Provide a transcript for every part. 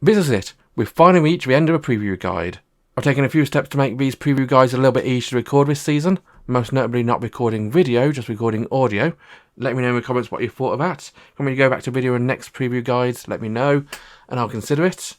This is it. We've finally reached the end of a preview guide. I've taken a few steps to make these preview guides a little bit easier to record this season, most notably not recording video, just recording audio. Let me know in the comments what you thought of that. When we go back to video and next preview guides, let me know, and I'll consider it.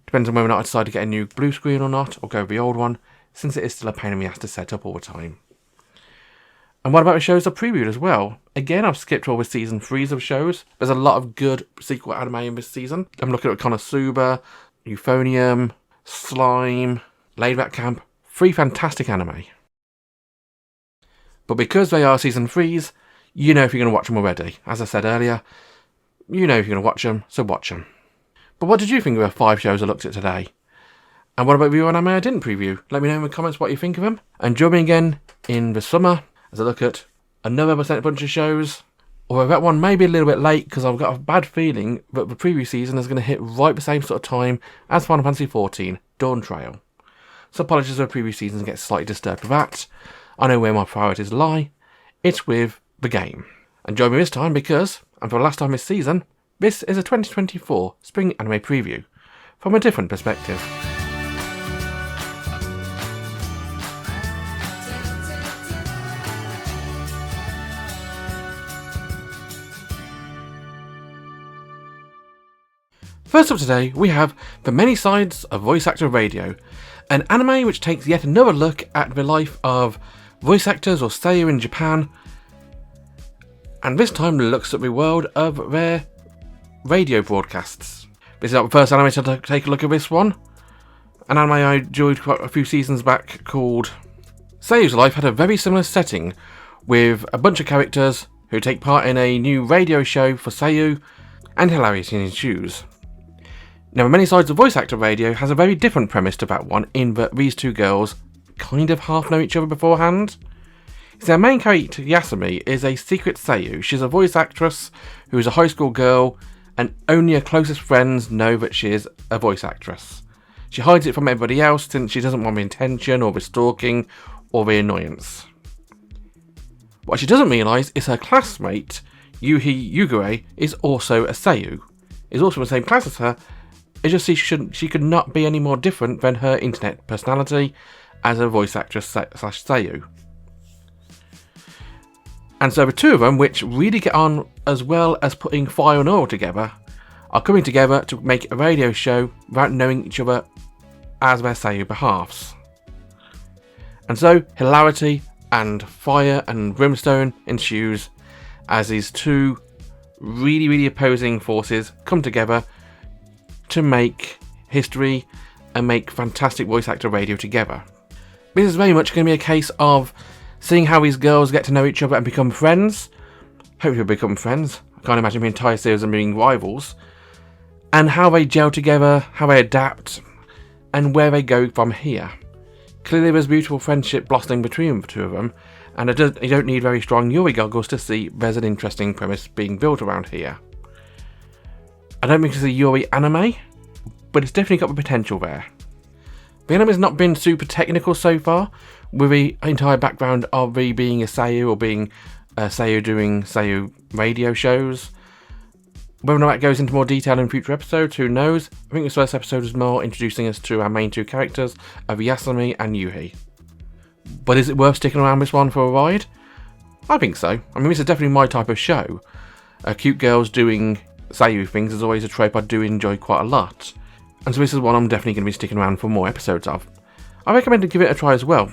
Depends on whether or not I decide to get a new blue screen or not, or go with the old one, since it is still a pain in the ass to set up all the time. And what about the shows I've previewed as well? Again, I've skipped all the season 3s of shows. There's a lot of good sequel anime in this season. I'm looking at Konosuba, Euphonium, Slime, Laidback Camp. 3 fantastic anime. But because they are season 3s, you know if you're going to watch them already. As I said earlier, you know if you're going to watch them, so watch them. But what did you think of the 5 shows I looked at today? And what about the anime I didn't preview? Let me know in the comments what you think of them. And join me again in the summer as I look at another bunch of shows. Although that one may be a little bit late because I've got a bad feeling that the preview season is going to hit right the same sort of time as Final Fantasy XIV, Dawn Trail. So apologies if the preview season gets slightly disturbed with that. I know where my priorities lie. It's with the game. And join me this time because, and for the last time this season, this is a 2024 Spring Anime Preview from a different perspective. First up today, we have The Many Sides of Voice Actor Radio, an anime which takes yet another look at the life of voice actors or seiyuu in Japan, and this time looks at the world of their radio broadcasts. This is not the first anime to take a look at this one. An anime I enjoyed quite a few seasons back called Seiyu's Life had a very similar setting with a bunch of characters who take part in a new radio show for seiyuu, and hilarity ensues. Now, Many Sides of Voice Actor Radio has a very different premise to that one in that these two girls kind of half know each other beforehand. So our main character, Yasumi, is a secret seiyuu. She's a voice actress who is a high school girl, and only her closest friends know that she is a voice actress. She hides it from everybody else since she doesn't want the attention or the stalking or the annoyance. What she doesn't realise is her classmate, Yuhi Yugure, is also a seiyuu. Is also in the same class as her. It's just she could not be any more different than her internet personality as a voice actress / seiyuu. And so the two of them, which really get on as well as putting fire and oil together, are coming together to make a radio show without knowing each other as their seiyuu behalves. And so hilarity and fire and brimstone ensues as these two really opposing forces come together to make history and make fantastic voice actor radio together. This is very much going to be a case of seeing how these girls get to know each other and become friends. Hopefully become friends. I can't imagine the entire series of being rivals. And how they gel together, how they adapt, and where they go from here. Clearly there's beautiful friendship blossoming between the two of them, and you don't need very strong Yuri goggles to see there's an interesting premise being built around here. I don't think it's a Yuri anime, but it's definitely got the potential there. The anime has not been super technical so far, with the entire background of the being a seiyuu or being a seiyuu doing seiyuu radio shows. Whether or not that goes into more detail in future episodes, who knows? I think this first episode is more introducing us to our main two characters of Yasumi and Yuhi. But is it worth sticking around this one for a ride? I think so. I mean, this is definitely my type of show. Cute girls doing seiyuu things is always a trope I do enjoy quite a lot. And so this is one I'm definitely going to be sticking around for more episodes of. I recommend to give it a try as well.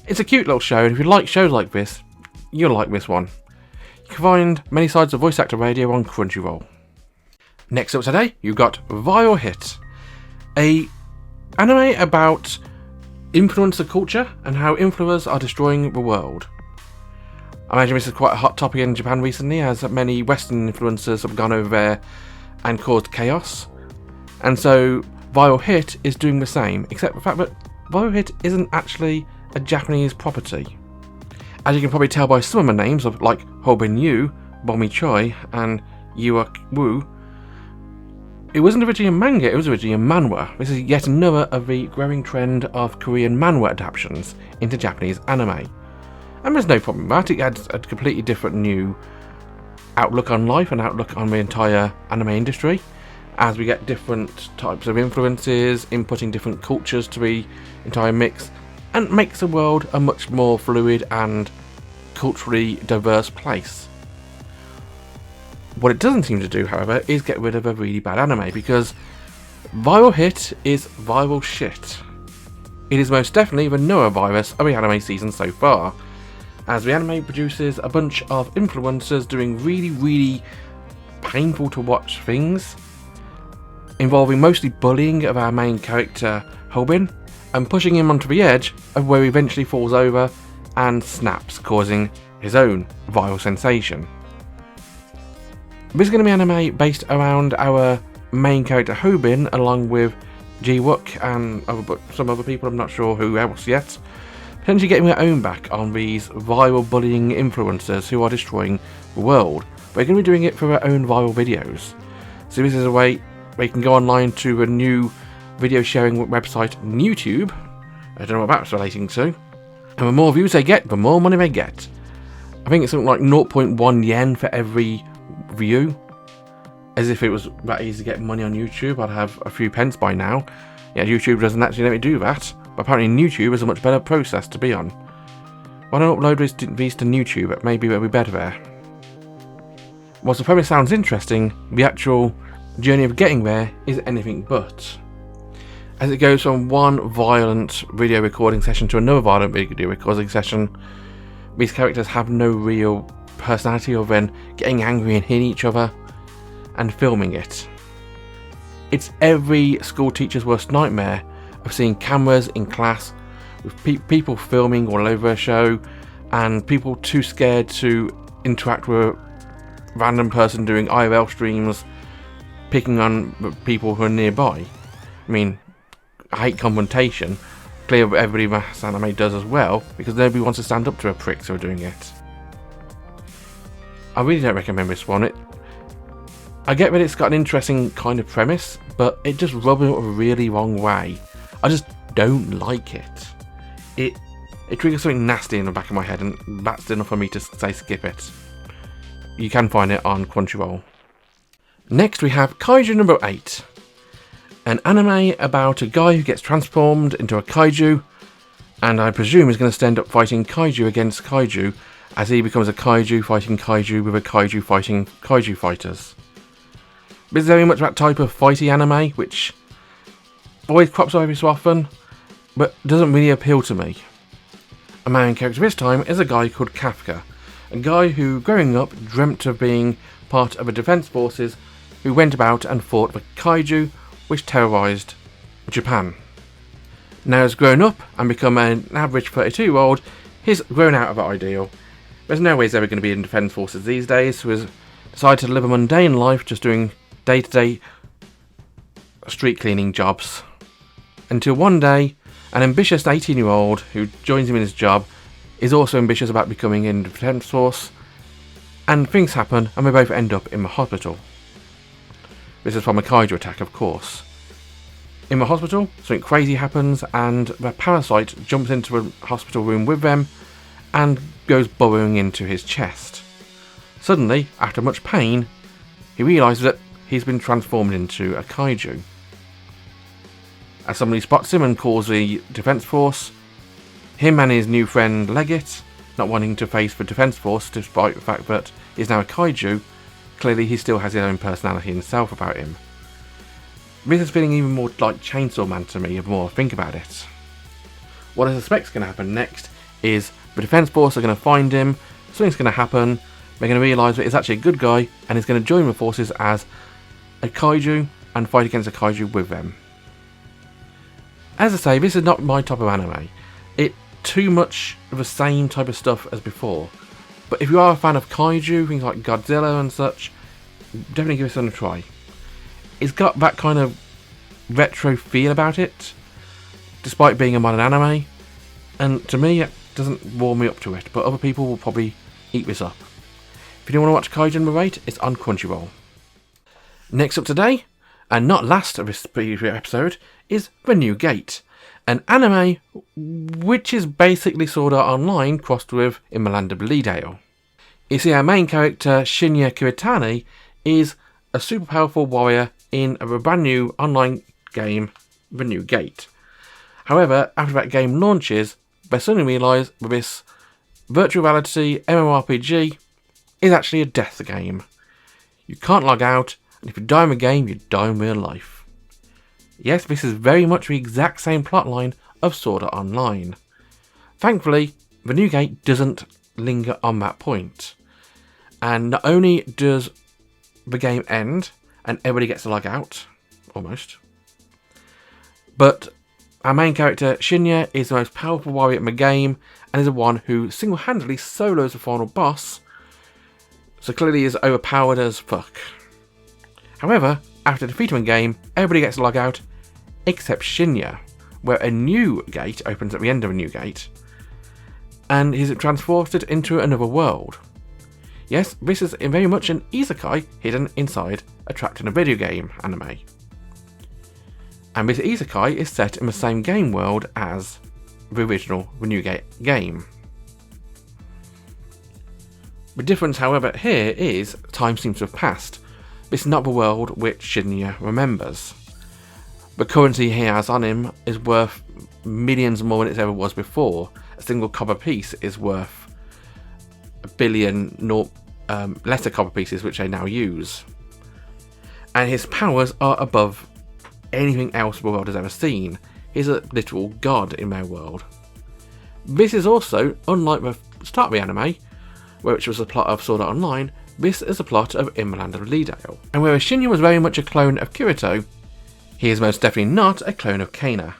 It's a cute little show, and if you like shows like this, you'll like this one. You can find Many Sides of Voice Actor Radio on Crunchyroll. Next up today, you've got Viral Hit, a anime about influencer culture and how influencers are destroying the world. I imagine this is quite a hot topic in Japan recently, as many Western influencers have gone over there and caused chaos. And so Viral Hit is doing the same, except the fact that Viral Hit isn't actually a Japanese property. As you can probably tell by some of the names, of like Hobin Yu, Bomi Choi, and Yuak Woo, it wasn't originally a manga, it was originally a manhwa. This is yet another of the growing trend of Korean manhwa adaptations into Japanese anime. And there's no problem with that, it adds a completely different new outlook on life and outlook on the entire anime industry. as we get different types of influences, inputting different cultures to the entire mix, and makes the world a much more fluid and culturally diverse place. What it doesn't seem to do, however, is get rid of a really bad anime, because viral hit is viral shit. It is most definitely the Noah virus of the anime season so far, as the anime produces a bunch of influencers doing really painful to watch things, involving mostly bullying of our main character Hobin, and pushing him onto the edge of where he eventually falls over and snaps, causing his own viral sensation. This is going to be anime based around our main character Hobin, along with Ji-wook and some other people, I'm not sure who else yet, potentially getting their own back on these viral bullying influencers who are destroying the world. They're going to be doing it for their own viral videos. So this is a way where you can go online to a new video sharing website, YouTube. I don't know what that's relating to. And the more views they get, the more money they get. I think it's something like 0.1 yen for every view. As if it was that easy to get money on YouTube, I'd have a few pence by now. Yeah, YouTube doesn't actually let me do that. But apparently YouTube is a much better process to be on. Why don't I upload these to YouTube? Maybe it'll be better there. Whilst the premise sounds interesting, the actual journey of getting there is anything but. As it goes from one violent video recording session to another violent video recording session, these characters have no real personality other than getting angry and hitting each other and filming it. It's every school teacher's worst nightmare of seeing cameras in class with people filming all over a show and people too scared to interact with a random person doing IRL streams, picking on people who are nearby. I mean, I hate confrontation. Clearly everybody in mass anime does as well, because nobody wants to stand up to a pricks who are doing it. I really don't recommend this one. I get that it's got an interesting kind of premise, but it just rubs me up a really wrong way. I just don't like it. It triggers something nasty in the back of my head, and that's enough for me to say skip it. You can find it on Crunchyroll. Next we have Kaiju No. 8. An anime about a guy who gets transformed into a kaiju, and I presume is going to end up fighting kaiju against kaiju, as he becomes a kaiju fighting kaiju with a kaiju fighting kaiju fighters. This is very much that type of fighty anime, which always crops up every so often, but doesn't really appeal to me. A main character this time is a guy called Kafka, a guy who, growing up, dreamt of being part of the defense forces who went about and fought the kaiju which terrorised Japan. Now has grown up and become an average 32-year-old, he's grown out of that ideal. There's no way he's ever going to be in defence forces these days, so he's decided to live a mundane life just doing day-to-day street cleaning jobs. Until one day, an ambitious 18-year-old who joins him in his job is also ambitious about becoming in the defence force, and things happen and they both end up in the hospital. This is from a kaiju attack, of course. In the hospital, something crazy happens and the parasite jumps into a hospital room with them and goes burrowing into his chest. Suddenly, after much pain, he realises that he's been transformed into a kaiju. As somebody spots him and calls the defence force, him and his new friend Leggett, not wanting to face the defence force despite the fact that he's now a kaiju, clearly he still has his own personality himself about him. This is feeling even more like Chainsaw Man to me the more I think about it. What I suspect is going to happen next is the defence force are going to find him, something's going to happen, they're going to realise that he's actually a good guy and he's going to join the forces as a kaiju and fight against a kaiju with them. As I say, this is not my type of anime. It's too much of the same type of stuff as before. But if you are a fan of kaiju, things like Godzilla and such, definitely give this one a try. It's got that kind of retro feel about it, despite being a modern anime, and to me it doesn't warm me up to it, but other people will probably eat this up. If you don't want to watch Kaiju No. 8, it's on Crunchyroll. Next up today, and not last of this previous episode, is The New Gate, an anime which is basically Sword Art Online crossed with In the Land of Bleedale. You see, our main character, Shinya Kiritani, is a super powerful warrior in a brand new online game, The New Gate. However, after that game launches, they suddenly realise that this virtual reality MMORPG is actually a death game. You can't log out, and if you die in the game, you die in real life. Yes, this is very much the exact same plotline of Sword Art Online. Thankfully, The New Gate doesn't linger on that point. And not only does the game end, and everybody gets to log out, almost, but our main character, Shinya, is the most powerful warrior in the game, and is the one who single-handedly solos the final boss, so clearly is overpowered as fuck. However, after defeating the game, everybody gets to log out, except Shinya, where a new gate opens at the end of a new gate, and he's transported into another world. Yes, this is very much an isekai hidden inside a trapped in a video game anime. And this isekai is set in the same game world as the original The New Gate game. The difference, however, here is time seems to have passed. This is not the world which Shinya remembers. The currency he has on him is worth millions more than it ever was before. A single copper piece is worth a billion lesser copper pieces which they now use. And his powers are above anything else the world has ever seen. He's a literal god in their world. This is also, unlike the start of the anime, which was the plot of Sword Art Online, this is the plot of In the Land of Leedale. And whereas Shinya was very much a clone of Kirito, he is most definitely not a clone of Kana.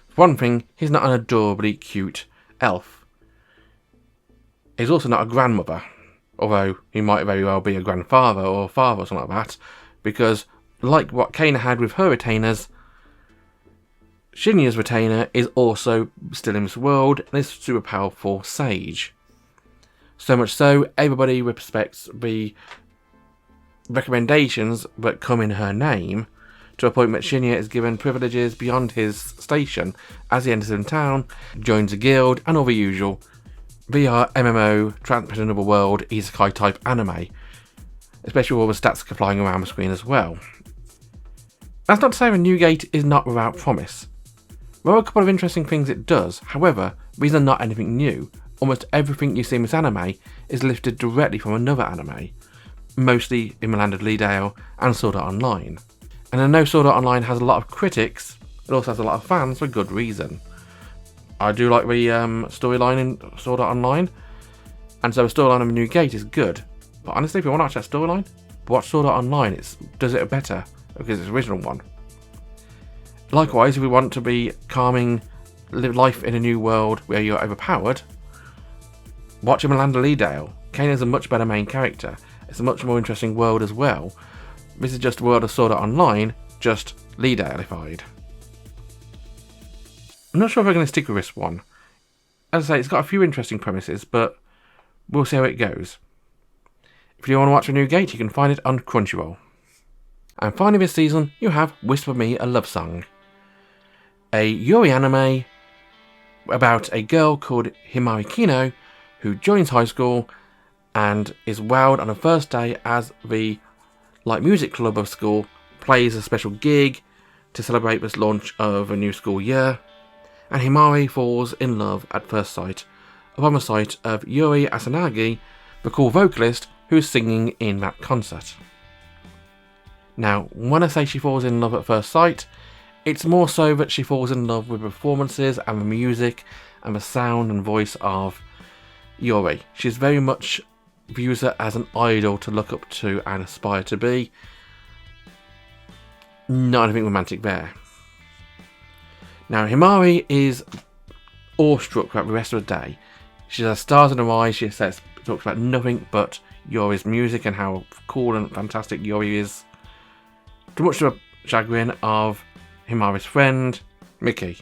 For one thing, he's not an adorably cute elf. He's also not a grandmother, although he might very well be a grandfather or father or something like that, because like what Kana had with her retainers, Shinya's retainer is also still in this world and is a super powerful sage. So much so, everybody respects the recommendations that come in her name, to a point that Shinya is given privileges beyond his station as he enters in town, joins a guild, and all the usual VR, MMO, transport in another world, isekai type anime, especially with all the stats flying around the screen as well. That's not to say the New Gate is not without promise. There are a couple of interesting things it does, however, these are not anything new. Almost everything you see in this anime is lifted directly from another anime, mostly In the Land of Leedale and Sword Art Online. And I know Sword Art Online has a lot of critics, it also has a lot of fans for good reason. I do like the storyline in Sword Art Online, and so the storyline of the New Gate is good. But honestly, if you want to watch that storyline, watch Sword Art Online, it does it better, because it's the original one. Likewise, if we want to be calming, live life in a new world where you're overpowered, watch In the Land of Leedale. Kana's a much better main character. It's a much more interesting world as well. This is just a world of Sword Art Online, just Leedale-ified. I'm not sure if I'm going to stick with this one. As I say, it's got a few interesting premises, but we'll see how it goes. If you want to watch The New Gate, you can find it on Crunchyroll. And finally this season, you have Whisper Me a Love Song, a Yuri anime about a girl called Himari Kino who joins high school and is wowed on her first day as the music club of school plays a special gig to celebrate the launch of a new school year, and Himari falls in love at first sight upon the sight of Yuri Asanagi, the cool vocalist who is singing in that concert. Now, when I say she falls in love at first sight, it's more so that she falls in love with the performances and the music and the sound and voice of Yuri. She's very much views her as an idol to look up to and aspire to be. Not anything romantic there. Now, Himari is awestruck throughout the rest of the day. She has stars in her eyes. She talks about nothing but Yuri's music and how cool and fantastic Yuri is, to much to the chagrin of Himari's friend, Miki.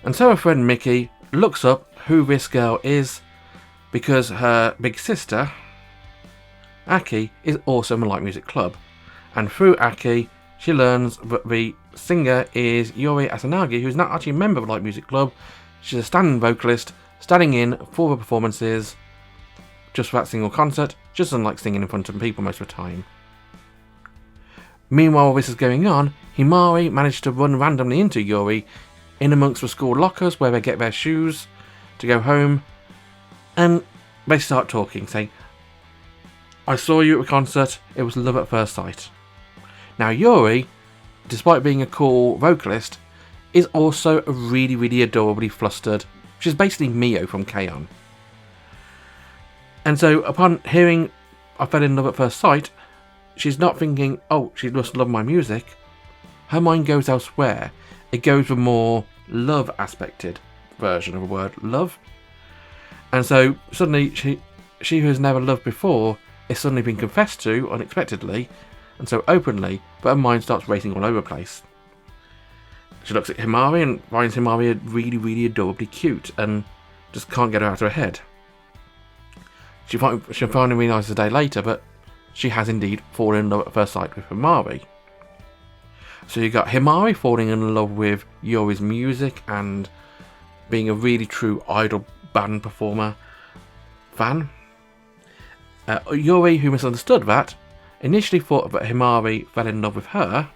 And so her friend Miki looks up who this girl is, because her big sister, Aki, is also in the Light Music Club. And through Aki, she learns that the singer is Yuri Asanagi, who's not actually a member of the Light Music Club. She's a standing vocalist, standing in for the performances, just for that single concert, just unlike singing in front of people most of the time. Meanwhile, while this is going on, Himari managed to run randomly into Yuri in amongst the school lockers where they get their shoes to go home, and they start talking, saying, "I saw you at the concert, it was love at first sight." Now Yuri, despite being a cool vocalist, is also really, really adorably flustered. She's basically Mio from K-On! And so upon hearing I fell in love at first sight, she's not thinking, oh, she must love my music. Her mind goes elsewhere. It goes for more love aspected version of the word love. And so suddenly she who has never loved before is suddenly being confessed to unexpectedly, and so openly, but her mind starts racing all over the place. She looks at Himari and finds Himari really, really adorably cute and just can't get her out of her head. She'll finally realise a day later, but she has indeed fallen in love at first sight with Himari. So you got Himari falling in love with Yuri's music and being a really true idol band performer fan. Yuri, who misunderstood that, initially thought that Himari fell in love with her,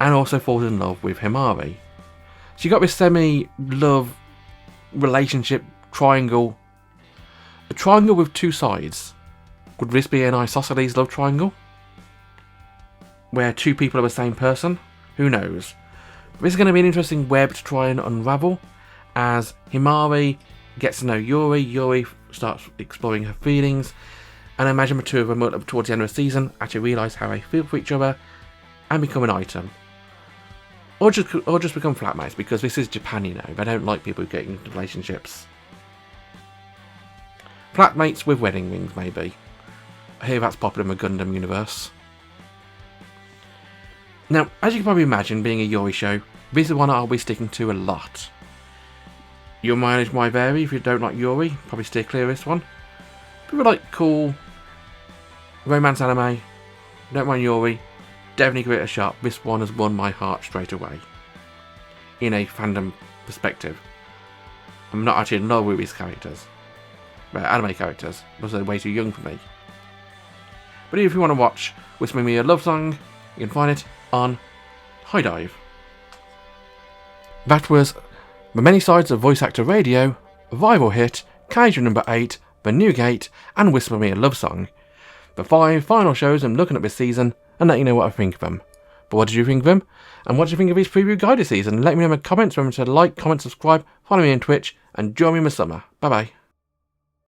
and also falls in love with Himari. So you got this semi-love relationship triangle. A triangle with two sides. Could this be an isosceles love triangle? Where two people are the same person? Who knows? This is going to be an interesting web to try and unravel. As Himari gets to know Yuri, Yuri starts exploring her feelings, and I imagine the two of them towards the end of the season actually realise how they feel for each other and become an item. Or just become flatmates, because this is Japan, you know. They don't like people getting into relationships. Flatmates with wedding rings, maybe. I hear that's popular in the Gundam universe. Now, as you can probably imagine, being a Yuri show, this is one I'll be sticking to a lot. Your mileage might vary. If you don't like Yuri, probably steer clear of this one. People like cool romance anime, don't mind Yuri, definitely give it a shot. This one has won my heart straight away. In a fandom perspective. I'm not actually in love with these characters. They're anime characters, because they're way too young for me. But if you want to watch Whisper Me a Love Song, you can find it on High Dive. That was The Many Sides of Voice Actor Radio, Rival Hit, Kaiju No. 8, The New Gate, and Whisper Me a Love Song. The 5 final shows I'm looking at this season, and let you know what I think of them. But what did you think of them? And what did you think of his preview guide this season? Let me know in the comments. Remember to like, comment, subscribe, follow me on Twitch, and join me in the summer. Bye bye.